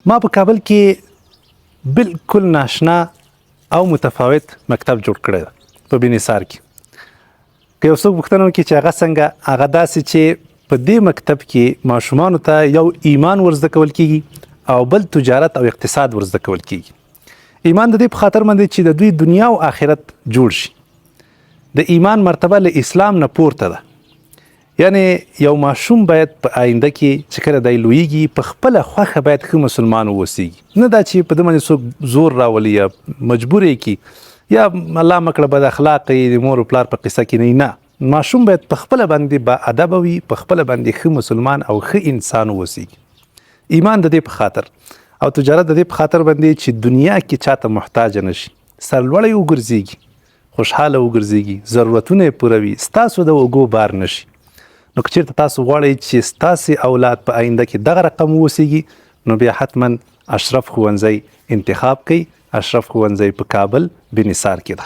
ما په کابل کې بالکل ناشنا او متفاوت مکتب جوړ کړی دی په بنصار کې. که یو څوک پوښتنه وکړي چې هغه څنګه، هغه داسې چې په دې مکتب کې ماشومانو ته یو ایمان ورزده کول کیږي او بل تجارت او اقتصاد ورزده کول کیږي. ایمان د دې په خاطر باندې چې د دوی دنیا او آخرت جوړ شي. د ایمان مرتبه له اسلام نه پورته ده. یعنی یو ماشوم باید په آینده کې چې کله دی لویږي په خپله خوښه باید ښه مسلمان واوسیږي، نه دا چې په ده باندې څوک زور راولي یا مجبور یې کړي یا الله مکړه بد اخلاقه یې د مور و پلار په قصه کې نه. ماشوم باید په خپله باندې با ادبه وي، په خپله باندې ښه مسلمان او ښه انسان واوسیږي. ایمان د دې په خاطر او تجارت د دې په خاطر باندې چې دنیا کې چاته محتاج نشي، سرلوړی وګرځېږي، خوشحاله وګرځېږي، ضرورتونه یې پوروي، ستاسو د اوږو بار نشي. نو که چېرته تاسو غواړئ چې ستاسې اولاد په آینده کې دغه رقم واوسیږي، نو بیا حتما اشرف ښوونځی انتخاب کړئ. اشرف ښوونځی په کابل بنصار کې ده.